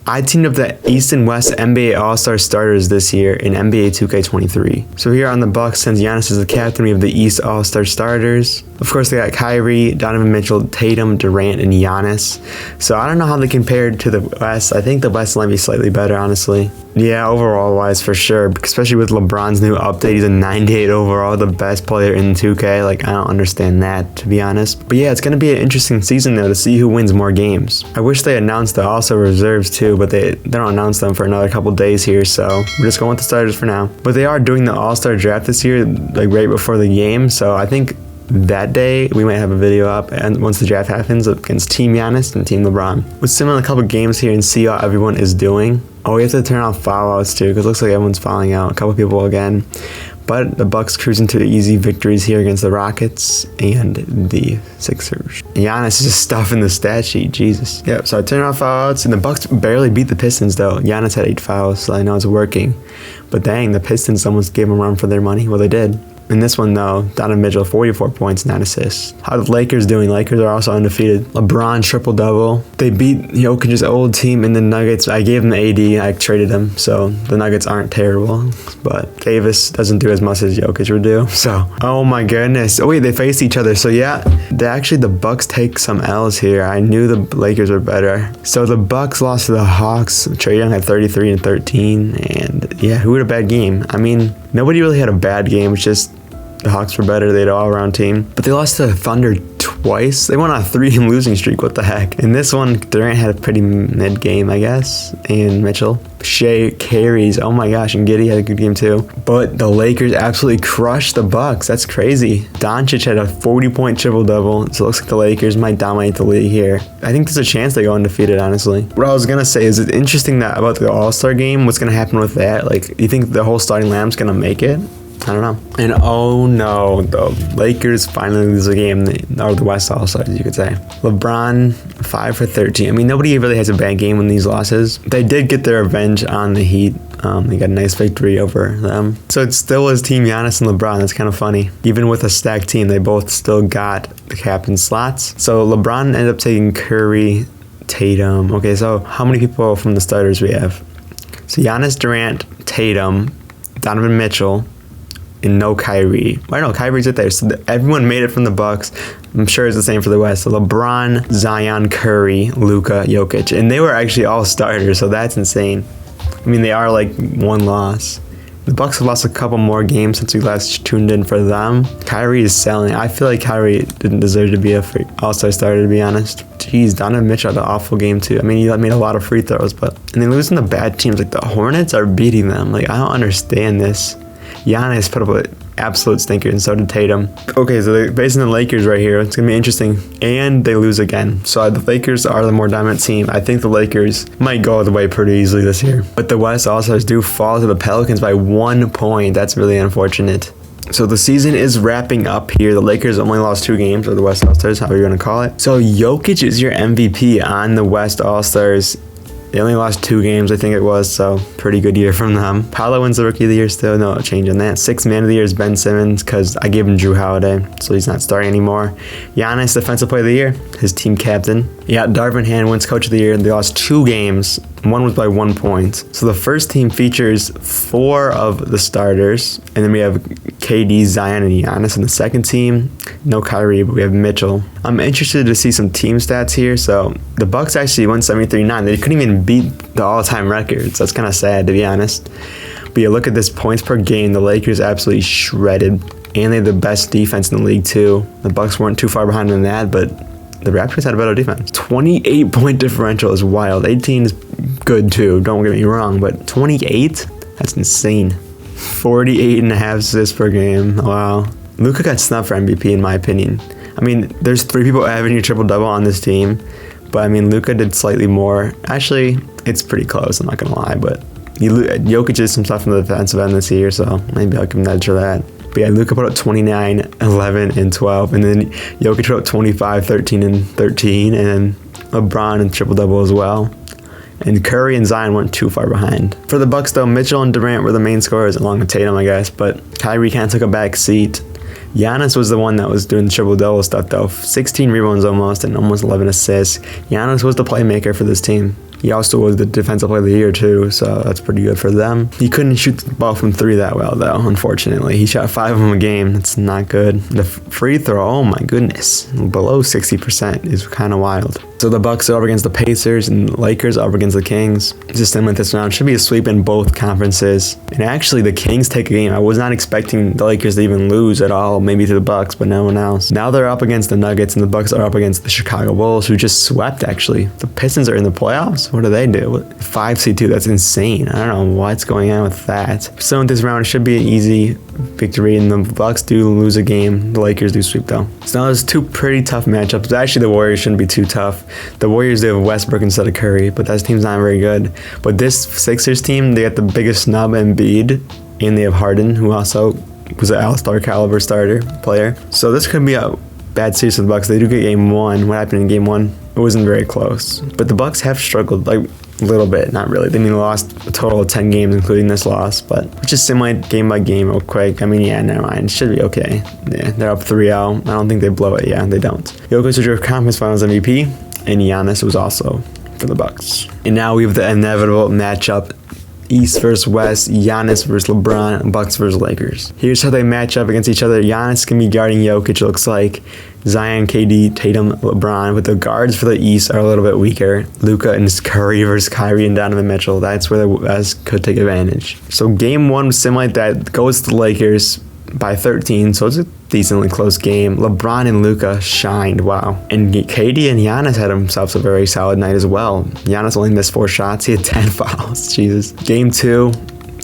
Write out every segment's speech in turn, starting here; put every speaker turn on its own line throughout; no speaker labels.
I teamed up the East and West NBA All-Star starters this year in NBA 2K23. So here on the Bucks, since Giannis is the captain, we have the East All-Star starters. Of course, they got Kyrie, Donovan Mitchell, Tatum, Durant, and Giannis. So I don't know how they compared to the West. I think the West might be slightly better, honestly. Yeah, overall-wise, for sure. Especially with LeBron's new update. He's a 98 overall, the best player in 2K. Like, I don't understand that, to be honest. But yeah, it's going to be an interesting season, though, to see who wins more games. I wish they announced the All-Star reserves, too, but they don't announce them for another couple days here, so we're just going with the starters for now. But they are doing the All-Star draft this year, like, right before the game, so I think that day we might have a video up and once the draft happens against Team Giannis and Team LeBron. We'll sim in a couple games here and see how everyone is doing. Oh, we have to turn off foul outs too, because it looks like everyone's fouling out. A couple people again. But the Bucks cruising to easy victories here against the Rockets and the Sixers. Giannis is just stuffing the stat sheet, Jesus. Yep, so I turned off foul outs, and the Bucks barely beat the Pistons though. Giannis had 8 fouls, so I know it's working. But dang, the Pistons almost gave them a run for their money. Well, they did. In this one, though, Donovan Mitchell, 44 points, 9 assists. How the Lakers doing? Lakers are also undefeated. LeBron, triple-double. They beat Jokic's old team in the Nuggets. I gave him the AD. I traded him, so the Nuggets aren't terrible. But Davis doesn't do as much as Jokic would do. So, oh my goodness. Oh, wait, they faced each other. So, yeah, the Bucks take some L's here. I knew the Lakers were better. So, the Bucks lost to the Hawks. Trae Young had 33 and 13. And, yeah, who had a bad game? I mean, nobody really had a bad game. It's just the Hawks were better. They had an all-around team. But they lost to the Thunder twice. They went on a 3-game losing streak. What the heck? In this one, Durant had a pretty mid game, I guess. And Mitchell. Shea carries. Oh my gosh. And Giddey had a good game too. But the Lakers absolutely crushed the Bucks. That's crazy. Doncic had a 40-point triple-double. So it looks like the Lakers might dominate the league here. I think there's a chance they go undefeated, honestly. What I was going to say is it's interesting that about the All-Star game, what's going to happen with that? Like, you think the whole starting lineup's going to make it? I don't know. And oh no, the Lakers finally lose a game, or the West All-Stars, you could say. LeBron, 5 for 13. I mean, nobody really has a bad game in these losses. They did get their revenge on the Heat. They got a nice victory over them. So it still was Team Giannis and LeBron. That's kind of funny. Even with a stacked team, they both still got the captain slots. So LeBron ended up taking Curry, Tatum. Okay, so how many people from the starters we have? So Giannis, Durant, Tatum, Donovan Mitchell, and no Kyrie. Why no, Kyrie's right there. So everyone made it from the Bucks. I'm sure it's the same for the West. So LeBron, Zion, Curry, Luka, Jokic. And they were actually all starters, so that's insane. I mean, they are like one loss. The Bucks have lost a couple more games since we last tuned in for them. Kyrie is selling. I feel like Kyrie didn't deserve to be a all-star starter, to be honest. Jeez, Donovan Mitchell had an awful game too. I mean, he made a lot of free throws, and they losing to bad teams. Like the Hornets are beating them. Like, I don't understand this. Giannis put up an absolute stinker, and so did Tatum. Okay, so they're facing the Lakers right here. It's going to be interesting. And they lose again. So the Lakers are the more dominant team. I think the Lakers might go all the way pretty easily this year. But the West All-Stars do fall to the Pelicans by 1 point. That's really unfortunate. So the season is wrapping up here. The Lakers only lost 2 games, or the West All-Stars, however you're going to call it. So Jokic is your MVP on the West All-Stars. They only lost 2 games, I think it was, so pretty good year from them. Paolo wins the Rookie of the Year still. No change on that. 6th Man of the Year is Ben Simmons, because I gave him Drew Holiday, so he's not starting anymore. Giannis, Defensive Player of the Year, his team captain. Yeah, Darvin Ham wins Coach of the Year. They lost 2 games. One was by 1 point. So the first team features 4 of the starters, and then we have KD, Zion, and Giannis. And the second team, no Kyrie, but we have Mitchell. I'm interested to see some team stats here. So the Bucks actually won 73-9. They couldn't even beat the all-time records. That's kind of sad, to be honest. But yeah, look at this points per game. The Lakers absolutely shredded, and they had the best defense in the league too. The Bucks weren't too far behind in that, but the Raptors had a better defense. 28-point differential is wild. 18 is good too, don't get me wrong, but 28? That's insane. 48.5 assists per game. Wow. Luka got snubbed for MVP in my opinion. I mean, there's 3 people having a triple-double on this team, but I mean, Luka did slightly more. Actually, it's pretty close, I'm not going to lie, but Jokic did some stuff from the defensive end this year, so maybe I'll give him that for that. But yeah, Luka put up 29, 11, and 12. And then Jokic put up 25, 13, and 13. And then LeBron and triple-double as well. And Curry and Zion weren't too far behind. For the Bucks, though, Mitchell and Durant were the main scorers, along with Tatum, I guess. But Kyrie kind of took a back seat. Giannis was the one that was doing the triple-double stuff, though. 16 rebounds almost, and almost 11 assists. Giannis was the playmaker for this team. He also was the defensive player of the year too, so that's pretty good for them. He couldn't shoot the ball from 3 that well though, unfortunately. He shot 5 of them a game. That's not good. The free throw, oh my goodness, below 60% is kind of wild. So the Bucks are up against the Pacers and the Lakers are up against the Kings. Just in with this round, should be a sweep in both conferences. And actually the Kings take a game. I was not expecting the Lakers to even lose at all, maybe to the Bucks, but no one else. Now they're up against the Nuggets and the Bucks are up against the Chicago Bulls, who just swept actually. The Pistons are in the playoffs. What do they do? 5-2, that's insane. I don't know what's going on with that. So in this round, it should be an easy victory, and the Bucks do lose a game. The Lakers do sweep though. So now there's 2 pretty tough matchups. Actually, the Warriors shouldn't be too tough. The Warriors, they have Westbrook instead of Curry, but that team's not very good. But this Sixers team, they got the biggest snub, Embiid, and they have Harden, who also was an all-star caliber starter player. So this could be a bad series for the Bucks. They do get game 1. What happened in game 1? It wasn't very close. But the Bucks have struggled, like, a little bit, not really. They lost a total of 10 games, including this loss, but we'll just simulate game by game real quick. I mean, yeah, never mind. It should be okay. Yeah, they're up 3-0. I don't think they blow it. Yeah, they don't. Jokic was your conference finals MVP, and Giannis was also for the Bucks. And now we have the inevitable matchup. East versus West, Giannis versus LeBron, Bucks versus Lakers. Here's how they match up against each other. Giannis can be guarding Jokic, it looks like. Zion, KD, Tatum, LeBron. But the guards for the East are a little bit weaker. Luka and Curry versus Kyrie and Donovan Mitchell. That's where the West could take advantage. So game 1 was similar like that. Goes to the Lakers by 13, so it's a decently close game. LeBron and Luka shined, wow. And KD and Giannis had themselves a very solid night as well. Giannis only missed 4 shots. He had 10 fouls, Jesus. Game 2,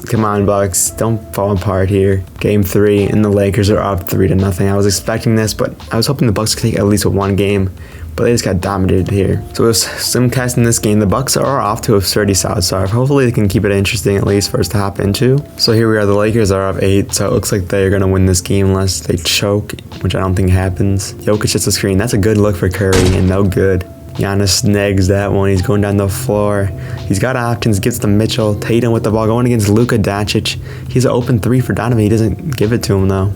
come on Bucks, don't fall apart here. Game 3, and the Lakers are up 3-0. I was expecting this, but I was hoping the Bucks could take at least 1 game. But they just got dominated here. So with simcast in this game, the Bucks are off to a pretty solid start. Hopefully they can keep it interesting at least for us to hop into. So here we are, the Lakers are up 8, so it looks like they're going to win this game unless they choke, which I don't think happens. Jokic hits the screen. That's a good look for Curry, and no good. Giannis snags that one. He's going down the floor. He's got options, gets to Mitchell. Tatum with the ball going against Luka Doncic. He's an open 3 for Donovan. He doesn't give it to him though.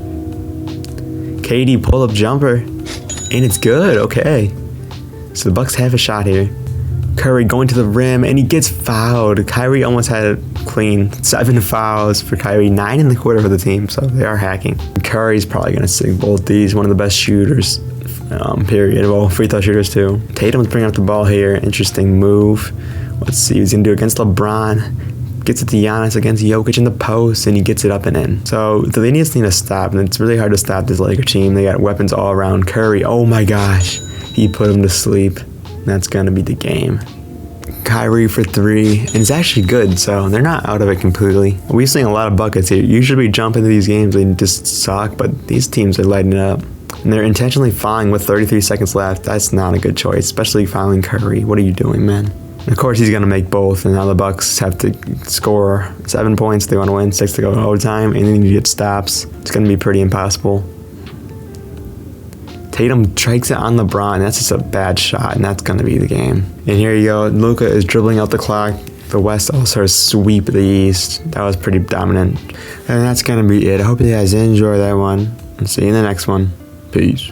KD pull-up jumper, and it's good. Okay. So the Bucks have a shot here. Curry going to the rim, and he gets fouled. Kyrie almost had it clean. 7 fouls for Kyrie, 9 in the quarter for the team, so they are hacking. Curry's probably going to sink both these. One of the best shooters, period. Well, free throw shooters too. Tatum's bringing up the ball here. Interesting move. Let's see what he's going to do against LeBron. Gets it to Giannis against Jokic in the post, and he gets it up and in. So they just need to stop, and it's really hard to stop this Laker team. They got weapons all around. Curry, oh my gosh. He put him to sleep. That's going to be the game. Kyrie for 3, and it's actually good, so they're not out of it completely. We've seen a lot of buckets here. Usually we jump into these games and just suck, but these teams are lighting it up. And they're intentionally fouling with 33 seconds left. That's not a good choice, especially fouling Curry. What are you doing, man? And of course, he's going to make both, and now the Bucks have to score 7 points. They want to win, 6 to go in overtime, and then you get stops. It's going to be pretty impossible. Tatum strikes it on LeBron. That's just a bad shot, and that's going to be the game. And here you go. Luka is dribbling out the clock. The West also sweep the East. That was pretty dominant. And that's going to be it. I hope you guys enjoy that one. And see you in the next one. Peace.